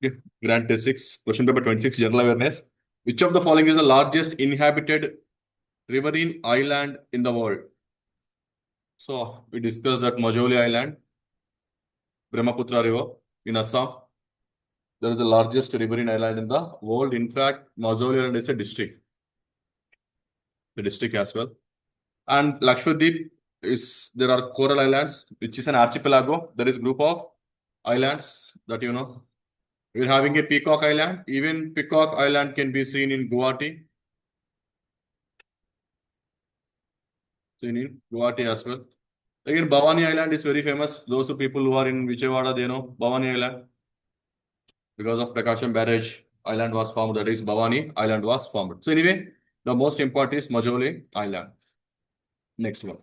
Okay. Grant test 6, question paper 26, general awareness. Which of the following is the largest inhabited riverine island in the world? So we discussed that Majoli Island, Brahmaputra River in Assam. That is the largest riverine island in the world. In fact, Majoli Island is a district, the district as well. And Lakshadweep is, there are coral islands, which is an archipelago. There is group of islands that you know. We're having a Peacock Island. Even Peacock Island can be seen in Guwahati. Seen in Guwahati as well. Again, Bhavani Island is very famous. Those people who are in Vijayawada, they know Bhavani Island. Because of Prakasham Barrage, island was formed. That is, Bhavani Island was formed. So anyway, the most important is Majoli Island. Next one.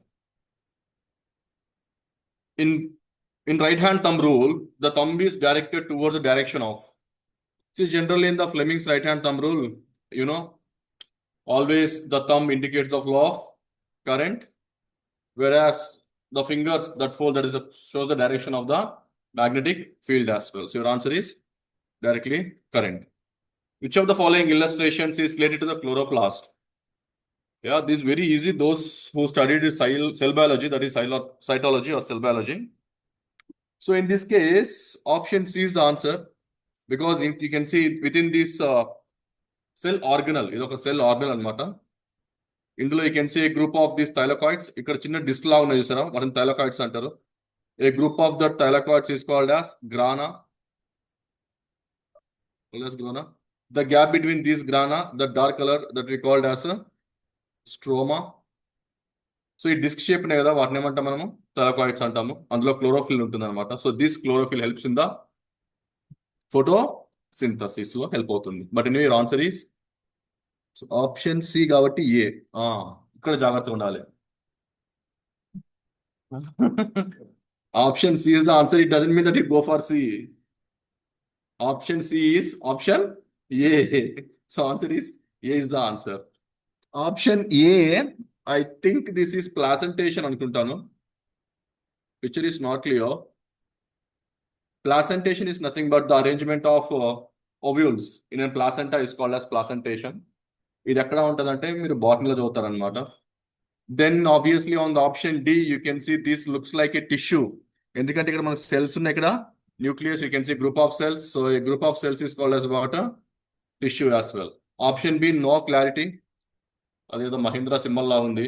In right hand thumb rule, the thumb is directed towards the direction of. See, generally in the Fleming's right hand thumb rule, you know, always the thumb indicates the flow of current, whereas the fingers that fold, that is shows the direction of the magnetic field as well. So your answer is directly current. Which of the following illustrations is related to the chloroplast? Yeah, this is very easy. Those who studied cell biology, that is cytology or cell biology. So in this case, option C is the answer, because you can see within this cell organelle, ఇది ఒక cell organelle అన్నమాట. ఇందులో you can see a group of these thylakoids. ఇక్కడ చిన్న disc లా ఉన్నాయి చూసారా, వాటిని thylakoids అంటారు. A group of the thylakoids is called as grana. The gap between these grana, the dark color, that we called as a stroma. So ఈ disc shape నే కదా వాటిని ఏమంటాం మనము థైలాకాయిడ్స్ అంటాము. అందులో క్లోరోఫిల్ ఉంటుంది అనమాట. So this chlorophyll helps in the photosynthesis లో హెల్ప్ అవుతుంది. But anyway answer is option C కాబట్టి ఏ. ఇక్కడ జాగ్రత్తగా ఉండాలి. Option C is the answer. It doesn't mean that you go for C. Option C is option A. So answer is A is the answer. Option A, I think this is placentation అనుకుంటాను. Picture is not clear. Placentation is nothing but the arrangement of ovules in a placenta is called as placentation. ఇది ఎక్కడ ఉంటుందంటే మీరు బాటనీలో చదువుతారు అనమాట. Then obviously on the option D you can see this looks like a tissue. ఎందుకంటే ఇక్కడ మనకు cells ఉన్నాయి. ఇక్కడ nucleus, you can see group of cells. So a group of cells is called as what? A tissue as well. Option B, no clarity. అదేదో Mahindra symbol లా ఉంది.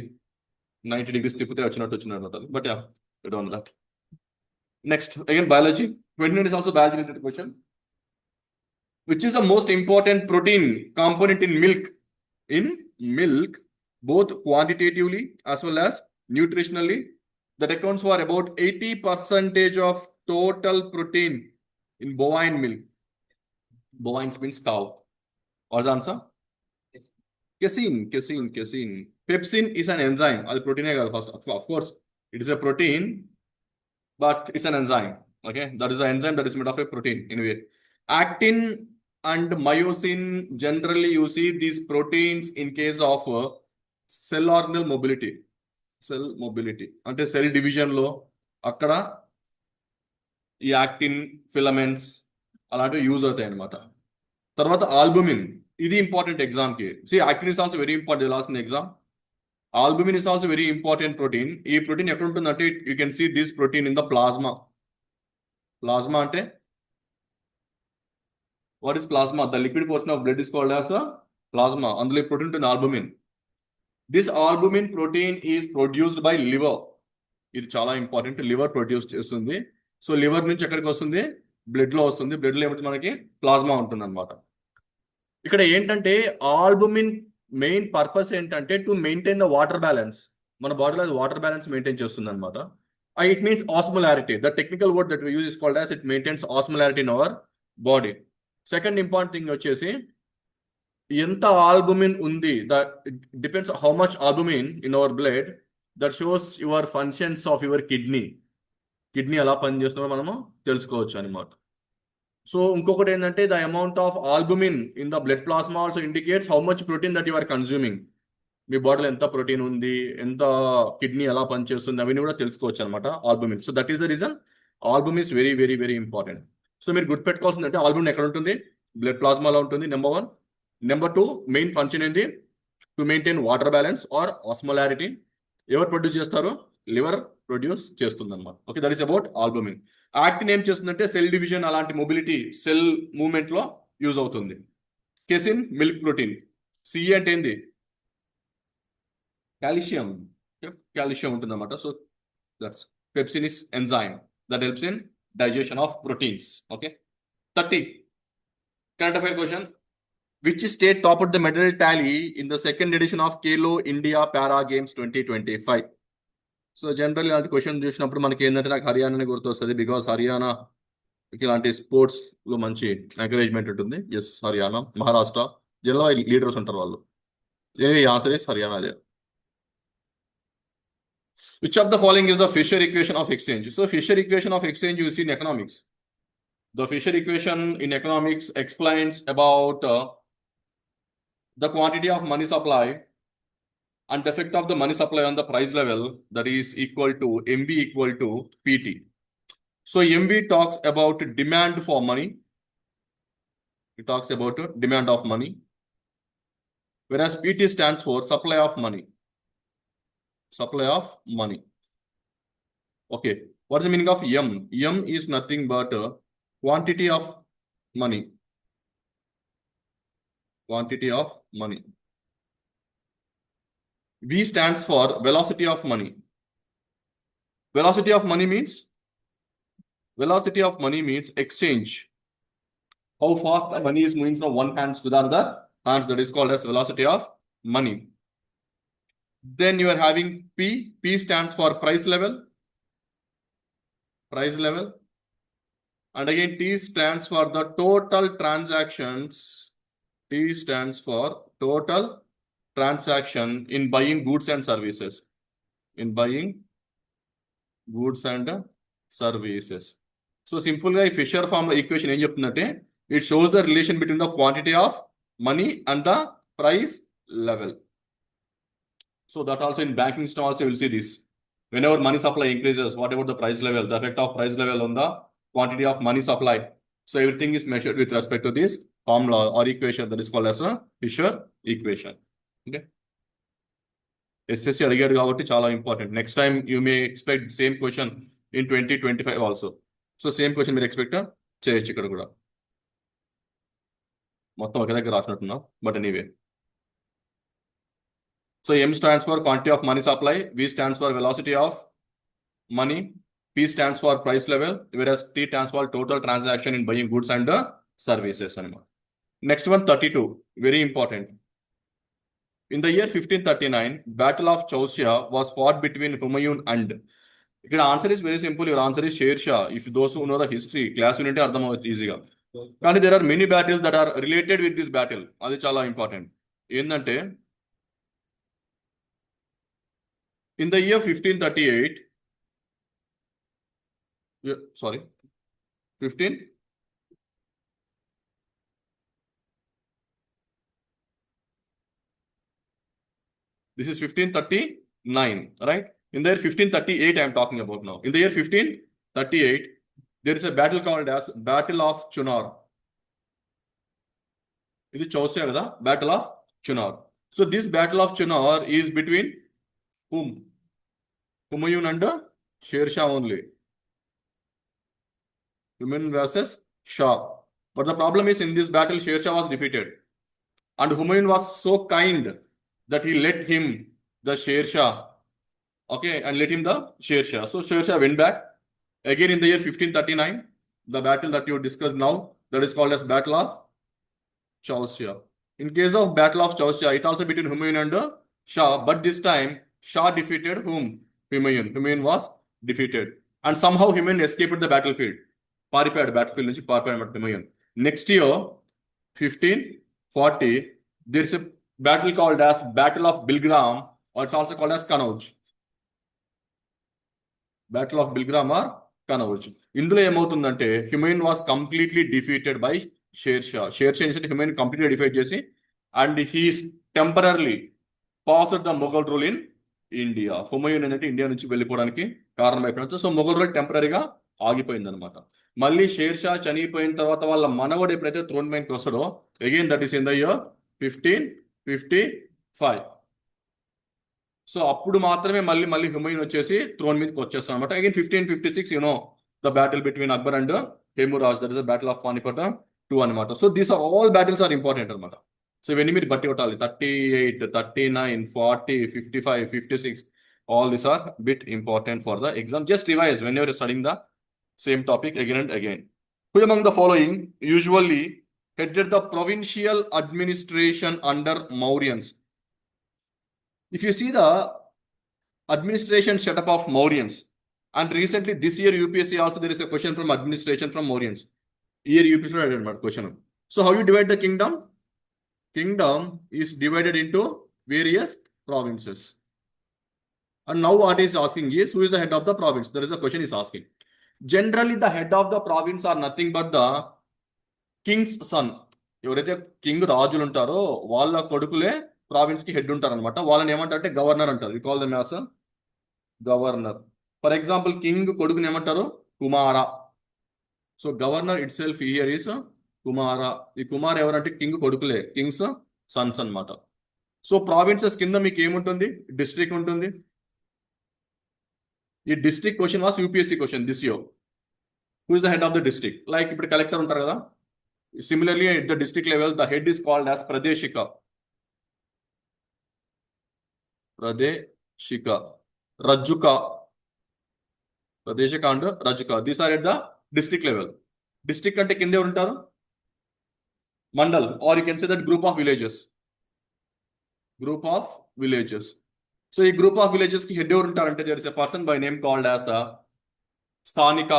90 degrees తిప్పితే వచ్చినట్టు. But yeah, we don't know that. Next, again biology. 29 is also biology related question. Which is the most important protein component in milk? In milk, both quantitatively as well as nutritionally, that accounts for about 80% of total protein in bovine milk. Bovine means cow. What's the answer? Casein. Pepsin is an enzyme. That's protein. First, of course, it is a protein, but it's an enzyme. Okay, that is an enzyme that is made of a protein. Anyway, actin and myosin, generally you see these proteins in case of cell organelle mobility. Cell mobility. అంటే cell division లో అక్కడ ఈ actin filaments అలాంటివి use అవుతాయి అనమాట. తర్వాత albumin, ఇది important exam కి. See, actin is also very important last in exam. Albumin is also very important protein. ఈ ప్రోటీన్ ఎక్కడ ఉంటుందంటే you can see this protein in the plasma. Plasma అంటే what is plasma? The liquid portion of blood is called as a plasma. అందులో ఈ protein ఉంటుంది albumin. This albumin protein is produced by liver. ఇది చాలా important. Liver produce చేస్తుంది. So liver నుంచి ఎక్కడికి వస్తుంది? బ్లడ్ లో వస్తుంది. బ్లడ్ లో ఏమిటి మనకి ప్లాస్మా ఉంటుంది అనమాట. ఇక్కడ ఏంటంటే ఆల్బుమిన్ మెయిన్ పర్పస్ ఏంటంటే to maintain the water balance. మన బాడీలో అది వాటర్ బ్యాలెన్స్ మెయింటైన్ చేస్తుంది అనమాట. It means osmolarity. The technical word that we use is called as it maintains osmolarity in our body. Second important thing వచ్చేసి ఎంత albumin ఉంది, depends how much albumin in our blood, that shows your functions of your kidney. Kidney ఎలా పనిచేస్తుందో మనము తెలుసుకోవచ్చు అనమాట. So ఇంకొకటి ఏంటంటే the amount of albumin in the blood plasma also indicates how much protein that you are consuming. మీ బాడీలో ఎంత ప్రోటీన్ ఉంది, ఎంత కిడ్నీ ఎలా పనిచేస్తుంది, అవన్నీ కూడా తెలుసుకోవచ్చు అనమాట albumin. So that is the reason albumin is very very very important. So మీరు గుర్తుపెట్టుకోవాల్సింది అంటే ఆల్బుమిన్ ఎక్కడ ఉంటుంది? బ్లడ్ ప్లాస్మాలో ఉంటుంది, నెంబర్ 1. నెంబర్ 2, మెయిన్ ఫంక్షన్ ఏంటి? To maintain water balance or osmolarity. ఎవరు ప్రొడ్యూస్ చేస్తారు? లివర్ ప్రొడ్యూస్ చేస్తుంది అనమాట. Okay, that is about albumin. Actin ఏం చేస్తుందంటే సెల్ డివిజన్ అలాంటి మొబిలిటీ సెల్ మూవ్మెంట్ లో యూజ్ అవుతుంది. Casein milk protein. సిఈ అంటే ఏంది? కాల్షియం. కాల్షియం ఉంటుంది అనమాట. So that's pepsin is enzyme that helps in digestion of proteins. Okay. 30. Current affair question. Which state topped the medal tally in the second edition of Kalo India Para Games 2025? So general ఇలాంటి question చూసినప్పుడు మనకి ఏంటంటే నాకు హర్యానానే గుర్తొస్తుంది. Because Haryana ఇలాంటి sports లో మంచి encouragement ఉంటుంది. ఎస్, హర్యానా. మహారాష్ట్ర జిల్లా లీడర్స్ ఉంటారు వాళ్ళు. Answer is Haryana. అదే. Which of the following is the Fisher equation of exchange? So Fisher equation of exchange you see in economics. The Fisher equation in economics explains about the quantity of money supply and the effect of the money supply on the price level, that is equal to MV equal to PT. So MV talks about demand for money. It talks about demand of money. Whereas PT stands for supply of money. Supply of money. Okay. What's the meaning of M? M is nothing but quantity of money. Quantity of money. V stands for velocity of money. Velocity of money means exchange. How fast the money is moving from one hand to the other hands, that is called as velocity of money. Then you are having P. P stands for price level. Price level. And again, T stands for the total transactions. T stands for total transaction in buying goods and services. In buying goods and services. So simple guy Fisher formula equation ఏం చెప్తుందంటే it shows the relation between the quantity of money and the price level. So that also in banking system also you will see this. Whenever money supply increases, what about the price level? The effect of price level on the quantity of money supply. So everything is measured with respect to this formula or equation that is called as a Fisher equation. Okay. SSC అడిగాడు కాబట్టి చాలా important. Next time you may expect same question in 2025 also. So same question మీరు expect చేయొచ్చు ఇక్కడ కూడా. మొత్తం ఒకే దగ్గర రాసినట్టున్నా, but anyway. So M stands for quantity of money supply, V stands for velocity of money, P stands for price level, whereas T stands for total transaction in buying goods and services అనమాట. Next one 32, very important. In the year 1539, Battle of Chausia was fought between Humayun and. ఇక్కడ answer is very simple. Your answer is Sher Shah. If those who know the history class unit అర్థం అవుతుంది ఈజీగా. కానీ there are many battles that are related with this battle. అది చాలా important. ఏంటంటే in the year 1538, sorry, 15. This is 1539, right? In the year 1538, I am talking about now. In the year 1538, there is a battle called as Battle of Chunar. It is Chausia kada, Battle of Chunar. So this Battle of Chunar is between whom? Humayun and Sher Shah only. Humayun versus Shah. But the problem is in this battle, Sher Shah was defeated. And Humayun was so kind that he let him the Sher Shah. Okay, and let him the Sher Shah. So Sher Shah went back. Again in the year 1539, the battle that you discussed now, that is called as Battle of Chausia. In case of Battle of Chausia, it also between Humayun and Shah. But this time, Shah defeated whom? Humayun. Humayun was defeated. And somehow Humayun escaped the battlefield. Paripad battlefield nunchi paripad Humayun. Next year, 1540, there is a battle called as Battle of Bilgram, or it's also called as Kanauj. Battle of Bilgram or Kanauj. ఇందులో ఏమవుతుందంటే Humayun was completely defeated by Sher Shah. Sher Shah ఏంటంటే Humayun completely defeat చేసి and he is temporarily passed the Mughal rule in India. Humayun ఏంటంటే India నుంచి వెళ్ళిపోవడానికి కారణమైపోయినట్టు. So Mughal rule టెంపరీగా ఆగిపోయింది అనమాట. మళ్ళీ షేర్ షా చనిపోయిన తర్వాత వాళ్ళ మనవడు ఎప్పుడైతే థ్రోన్ పైకి వస్తాడో again that is in the year 1555. So అప్పుడు మాత్రమే మళ్ళీ మళ్ళీ హుమయూన్ వచ్చేసి థ్రోన్ మీదకి వచ్చేస్తాం అనమాట. Again 1556 the battle between Akbar and Hemuraj, that is the battle of Panipat 2 అనమాట. So these are all battles are important అనమాట. సో ఇవన్నీ మీరు బట్టి కొట్టాలి. 38, 39, 40, 55, 56, all these are bit important for the exam. Just revise whenever you're studying the same topic again and again. Who among the following usually headed the provincial administration under Mauryans? If you see the administration setup of Mauryans, and recently this year UPSC also there is a question from administration from Mauryans. Here UPSC had question. So how you divide the kingdom? Kingdom is divided into various provinces. And now what is asking is, who is the head of the province? There is a question is asking. Generally the head of the province are nothing but the king's son. ఎవరైతే king రాజులు ఉంటారో వాళ్ళ కొడుకులే province కి head ఉంటారు అనమాట. వాళ్ళని ఏమంటారంటే గవర్నర్ అంటారు. We call them as governor. For example king కొడుకుని ఏమంటారు? Kumara. So governor itself here is Kumara. ఈ కుమార్ ఎవరంటే కింగ్ కొడుకులే, కింగ్స్ సన్స్ అన్నమాట. సో ప్రావిన్సెస్ కింద మీకు ఏముంటుంది? డిస్ట్రిక్ట్ ఉంటుంది. ఈ district question was UPSC question this year. Who is the head of the district? Like ఇప్పుడు కలెక్టర్ ఉంటారు కదా. Similarly at the district level the head is called as Pradeshika. Pradeshika, రజ్జుక, ప్రదేశిక and Rajjuka. These are at the district level. District అంటే కింద ఎవరు ఉంటారు? Mandal, or you can say that group of villages. Group of villages. So ఈ group of villages కి head ఎవరు ఉంటారంటే there is a person by name called as Sthanika,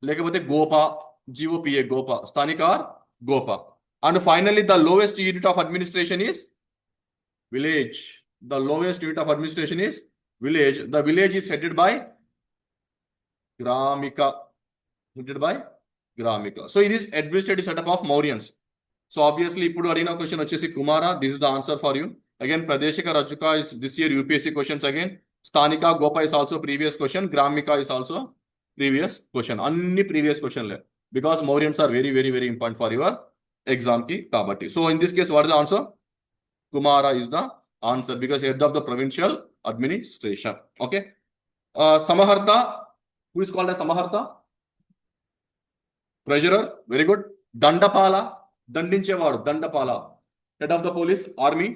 లేకపోతే Gopa, GOPA, Gopa, Sthanika or Gopa. And finally the lowest unit of administration is village. The lowest unit of administration is village. The village is headed by Gramika. Headed by Gramika. So it is administrative setup of Mauryans. So obviously, ఇప్పుడు అడిగిన question వచ్చేసి కుమారా. This is the answer for you. Again, Pradeshika Rajka is this year UPSC questions again. Sthanika Gopa is also previous question. Gramika is also previous question. అన్ని previous question లే. Because Mauryans are very, very, very important for your exam ki kabatti. So in this case, what is the answer? Kumara is the answer because head of the provincial administration. Okay. Samaharta, who is called as Samaharta? Treasurer. Very good. Dandapala, dandinchevadu, Dandapala, head of the police, army.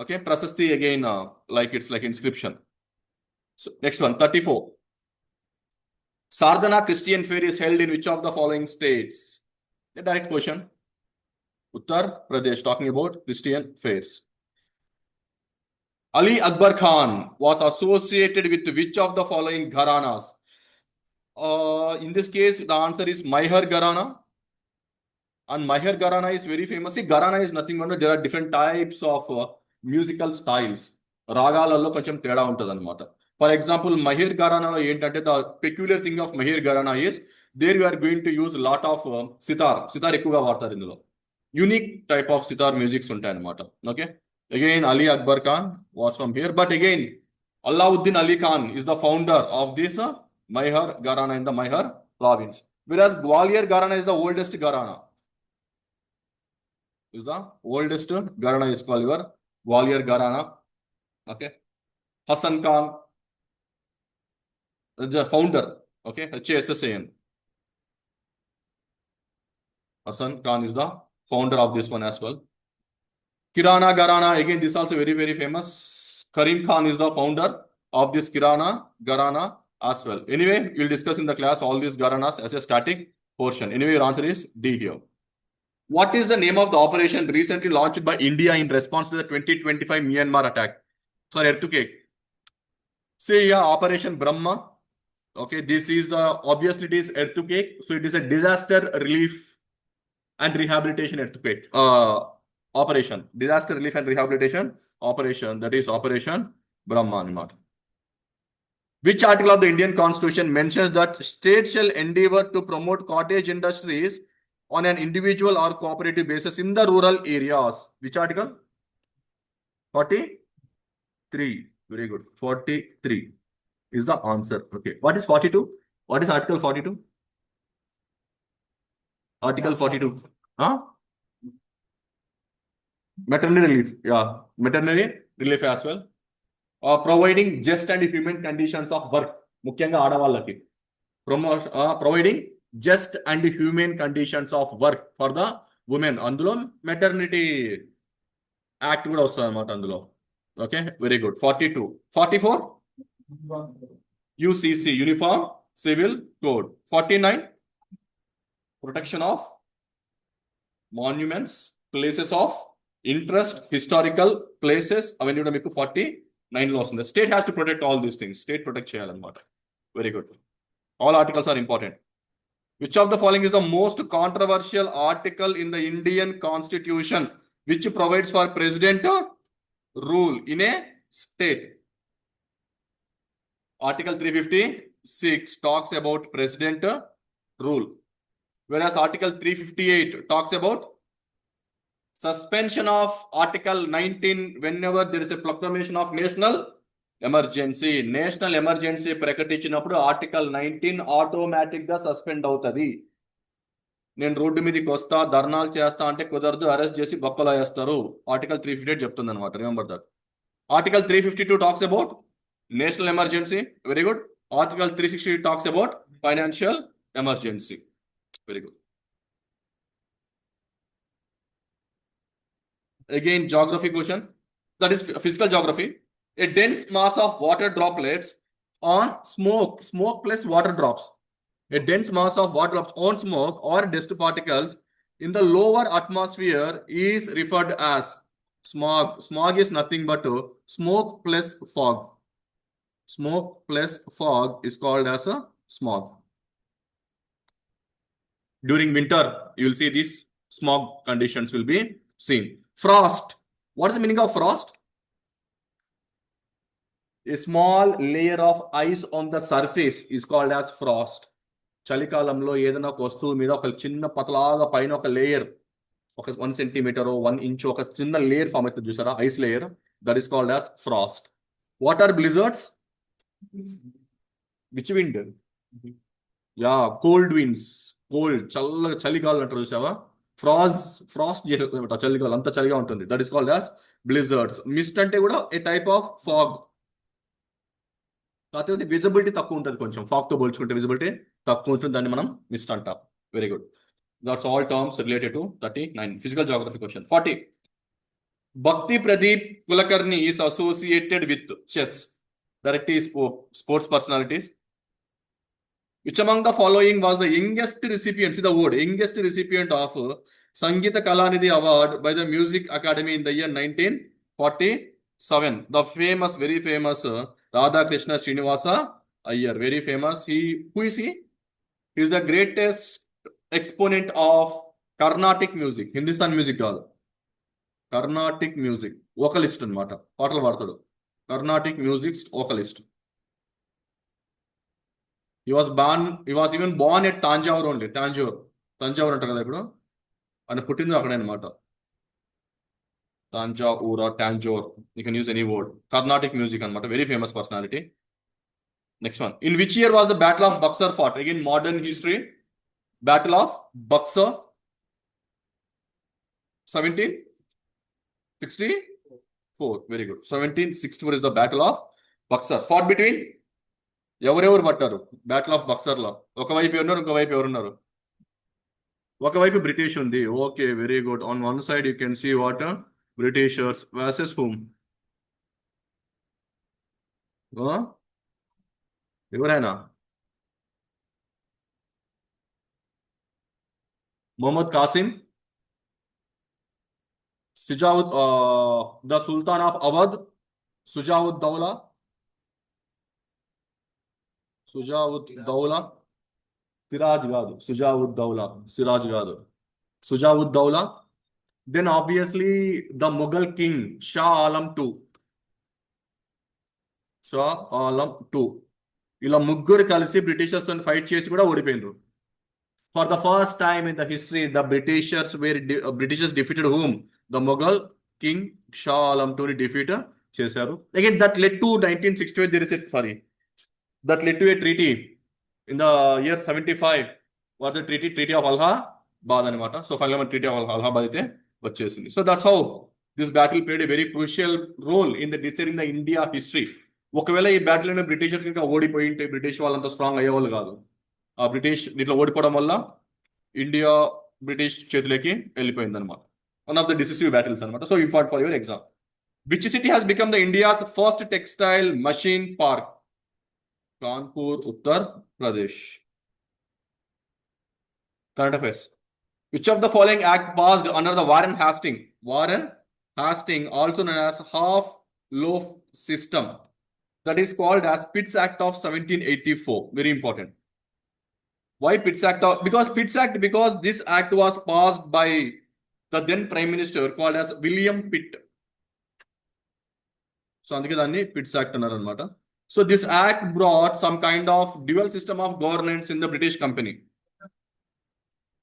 Okay. Prasasti again, like it's like inscription. So next one, 34. Sardhana Christian fair is held in which of the following states? A direct question. Uttar Pradesh, talking about Christian fairs. Ali Akbar Khan was associated with which of the following gharanas? In this case, the answer is Maihar Gharana. And Maihar Gharana is very famous. See, Gharana is nothing but there are different types of musical styles. Ragalallo koncham teda untadi anamata. For example, Maihar Gharana lo entante the peculiar thing of Maihar Gharana is there you are going to use lot of sitar. Sitar ఎక్కువగా వాడతారు ఇందులో. Unique type of sitar musics ఉంటాయి అన్నమాట. Okay. Again, Ali Akbar Khan was from here. But again, Alauddin Ali Khan is the founder of this Maihar Gharana in the Maihar province. Whereas Gwalior Gharana is the oldest Gharana. Is the oldest Gharana is called your Gwalior Gharana. Okay. Hassan Khan, the founder. Okay. HSSAN. Hassan Khan is the founder of this one as well. Kirana Gharana, again, this is also very, very famous. Karim Khan is the founder of this Kirana Gharana as well. Anyway, we'll discuss in the class all these Gharanas as a static portion. Anyway, your answer is D here. What is the name of the operation recently launched by India in response to the 2025 Myanmar attack? Sorry, earthquake. Say yeah, Operation Brahma. Okay, this is the, obviously it is earthquake. So it is a disaster relief and rehabilitation earthquake. Operation, disaster relief and rehabilitation operation, that is Operation Brahma. Which article of the Indian Constitution mentions that states shall endeavor to promote cottage industries on an individual or cooperative basis in the rural areas? Which article? 43. Very good. 43. is the answer. Okay. What is 42? What is Article 42? Article 42. Huh? Maternity relief. Yeah. Maternity relief as well. Providing just and human conditions of work. ముఖ్యంగా ఆడవాళ్ళకి providing just and human conditions of work for the women. అందులో maternity act కూడా వస్తుంది అనమాట అందులో. Okay, very good. 42. 44 UCC, uniform civil code. 49 protection of monuments, places of interest, historical places, అవన్నీ కూడా మీకు 49 లో వస్తుంది. State has to protect all these things. State protect చేయాలన్నమాట. Very good. All articles are important. Which of the following is the most controversial article in the Indian Constitution which provides for president rule in a state? Article 356 talks about president rule, whereas Article 358 talks about suspension of Article 19 whenever there is a proclamation of national emergency. National emergency ప్రకటించినప్పుడు article 19 automatic గా suspend అవుతుంది. నేను road మీదకి వస్తా, ధర్నాలు చేస్తా అంటే కుదరదు, అరెస్ట్ చేసి బొక్కలో వేస్తారు. ఆర్టికల్ 358 చెప్తుంది అనమాట. Remember that. Article 352 talks about national emergency. Very good. Article 360 talks about financial emergency. Very good. Again, geography question. That is physical geography. A dense mass of water droplets on smoke plus water drops. A dense mass of water drops on smoke or dust particles in the lower atmosphere is referred as smog. Smog is nothing but smoke plus fog. Smoke plus fog is called as a smog. During winter, you will see these smog conditions will be seen. Frost. What is the meaning of frost? A small layer of ice on the surface is called as frost. చలికాలంలో ఏదైనా ఒక వస్తువు మీద ఒక చిన్న పతలాగా పైన ఒక layer, ఒక 1 సెంటీమీటర్ 1 ఇంచ్ ఒక చిన్న లేయర్ ఫామ్ అవుతుంది చూసారా, ice layer. That is called as frost. What are blizzards? Which wind? Yeah, cold winds. Cold, చల్లగా చలిగాలు అంటారు చూసావా. ఫ్రాస్ట్ చేసేది చలిగాలు, అంత చలిగా ఉంటుంది. That is called as blizzards. Mist అంటే కూడా ఏ టైప్ ఆఫ్ ఫాగ్. కాకపోతే విజిబిలిటీ తక్కువ ఉంటుంది కొంచెం. ఫాగ్ తో పోల్చుకుంటే విజిబిలిటీ తక్కువ ఉంటుంది, దాన్ని మనం మిస్ట్ అంటాం. Very good. That's all terms related to 39 physical geography question. 40 Bhakti Pradeep Kulkarni is associated with chess. Direct sports personalities. Which among the following was the youngest recipient, see the word, youngest recipient of Sangeetha Kalanidhi award by the music academy in the year 1947? The famous, very famous Radhakrishna Srinivasa Iyer, very famous. Who is he? He is the greatest exponent of Carnatic music. Hindustan music కాదు, Carnatic music. Vocalist అన్నమాట, పాటలు పాడతాడు. Carnatic music vocalist. He was even born at Tanjore only. Tanjore అంటారు కదా ఇప్పుడు, ఆయన పుట్టింది అక్కడే అనమాట. Tanjore or Tanjore, you can use any word. Carnatic music anamata, very famous personality. Next one. In which year was the Battle of Buxar fought? Again, modern history. Battle of Buxar. 1764. Very good. 1764 is the Battle of Buxar. Fought between ఎవరెవరు పట్టారు battle of Buxar లో? ఒకవైపు ఉన్నారు, ఇంకోవైపు ఎవరున్నారు? ఒకవైపు British ఉంది. Okay, very good. On one side you can see what, Britishers versus whom? ఎవరైనా? Mohammed Kasim, Shujaud, the sultan of Awadh, Shujaud Daula, Siraj కాదు, సిరాజ్ కాదు, సుజావుద్ Daula. Then obviously the Mughal king Shah Alam II. ఇలా ముగ్గురు కలిసి బ్రిటిషర్స్ తో ఫైట్ చేసి కూడా ఓడిపోయినారు. For the first time in the history, the Britishers defeated whom? The Mughal king Shah Alam II ని defeat చేశారు. Again, that led to 1968. that led to a treaty in the year 75 was the treaty of Allahabad anamata. So finally treaty of Allahabad అయితే వచ్చేసింది. So that's how this battle played a very crucial role in the deciding the India history. ఒకవేళ ఈ battle Britishers ఇంకా ఓడిపోయి ఉంటే British వాళ్ళంతా strong అయ్యేవాళ్ళు కాదు. ఆ బ్రిటిష్ దీంట్లో ఓడిపోవడం వల్ల ఇండియా బ్రిటిష్ చేతిలోకి వెళ్ళిపోయింది అనమాట. One of the decisive battles అనమాట. So important for your exam. Which city has become the India's first textile machine park? Kanpur, Uttar Pradesh. Current affairs. Which of the following act passed under the Warren Hastings? Warren Hastings, also known as half-loaf system, that is called as Pitt's Act of 1784. Very important. Why Pitt's Act? Because this act was passed by the then Prime Minister called as William Pitt. So, అందుకే దాన్ని Pitt's Act అన్నారు అన్నమాట. So this act brought some kind of dual system of governance in the British company.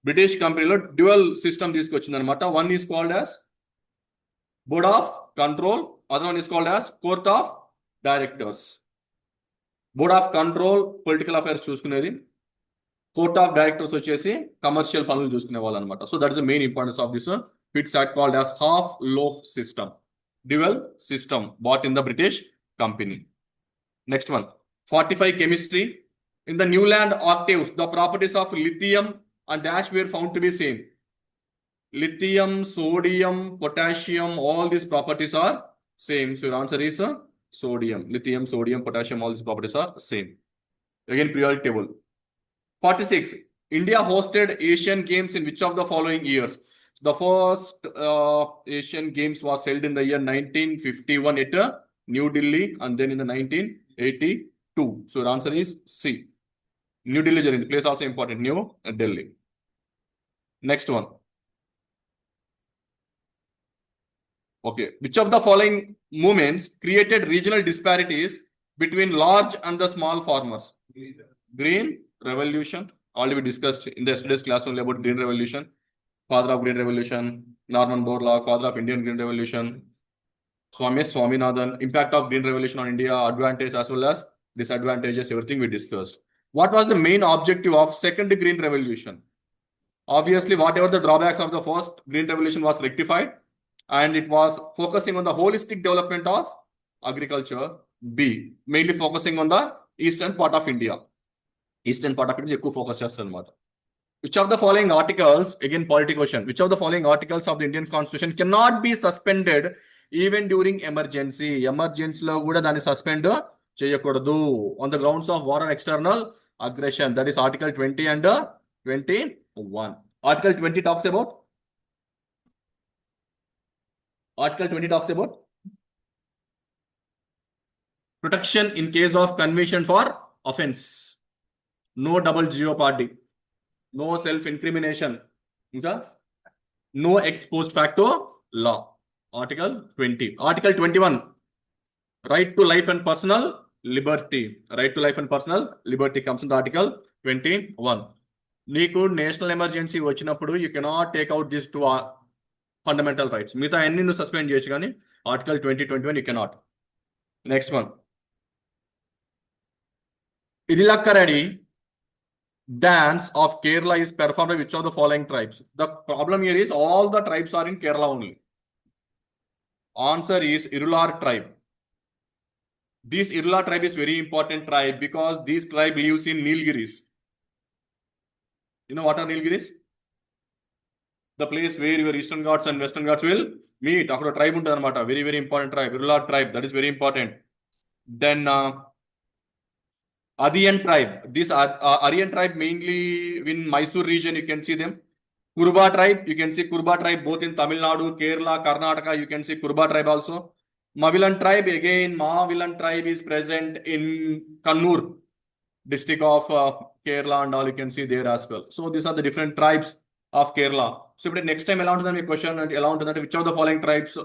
British company lo dual system తీసుకొచ్చింది అన్నమాట. One is called as Board of Control, other one is called as Court of Directors. Board of Control political affairs చూసుకునేది, Court of Directors వచ్చేసి commercial పనులు చూసుకునే వాళ్ళు అన్నమాట. So that is the main importance of this Pitt's Act called as half-loaf system. Dual system bought in the British company. Next one, 45 chemistry. In the Newland octaves, the properties of lithium and dash were found to be same. Lithium, sodium, potassium, all these properties are same. So your answer is sodium. Lithium, sodium, potassium, all these properties are same. Again, periodic table. 46. India hosted Asian Games in which of the following years? The first Asian Games was held in the year 1951 at New Delhi, and then in the 1982. So your answer is C. New Delhi, the place also important. New Delhi. Next one. Okay. Which of the following movements created regional disparities between large and the small farmers? Green Revolution. Already we discussed in the yesterday's class only about Green Revolution. Father of Green Revolution. Norman Borlaug, father of Indian Green Revolution. Swaminathan, impact of Green Revolution on India, advantages as well as disadvantages, everything we discussed. What was the main objective of second Green Revolution? Obviously, whatever the drawbacks of the first Green Revolution was rectified, and it was focusing on the holistic development of agriculture. B, mainly focusing on the eastern part of India. Eastern part of India, ఎక్కువ focus చేస్తారన్నమాట. Which of the following articles, again polity question, which of the following articles of the Indian Constitution cannot be suspended even during emergency? Emergency lo kuda dani suspend cheyakudadu on the grounds of war or external aggression. That is Article 20 and 21. Article 20 talks about protection in case of conviction for offense. No double jeopardy. No self-incrimination. Okay? No ex post facto law. Article 20. Article 21. Right to life and personal liberty. Right to life and personal liberty comes in the Article 21. నీకు national emergency వచ్చినప్పుడు you cannot take out this to fundamental rights. మిగతా అన్ని నువ్వు suspend చేయొచ్చు కానీ Article 2021 you cannot. Next one, Idilakkaradi dance of Kerala is performed by which of the following tribes? The problem here is all the tribes are in Kerala only. Answer is Irular tribe. This Irular tribe is very important tribe because this tribe lives in Nilgiris. You know what are Nilgiris? The place where your Eastern Ghats and Western Ghats will meet. After a tribe untadanamata, very very important tribe, Irular tribe. That is very important. Then Aryan tribe. This Aryan tribe mainly in Mysore region, you can see them. Kurba tribe, you can see Kurba tribe both in Tamil Nadu, Kerala, Karnataka, you can see Kurba tribe also. Mavilan tribe, again, Mavilan tribe is present in Kannur district of Kerala and all, you can see there as well. So these are the different tribes of Kerala. So next time along to them a question along to that which of the following tribes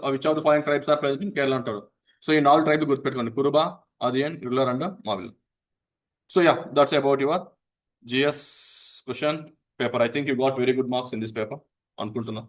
are present in Kerala. So in all tribes, good Kurba, Aryan, Irular and Mavilan. So yeah, that's about your GS question paper. I think you got very good marks in this paper. Ankuntunna.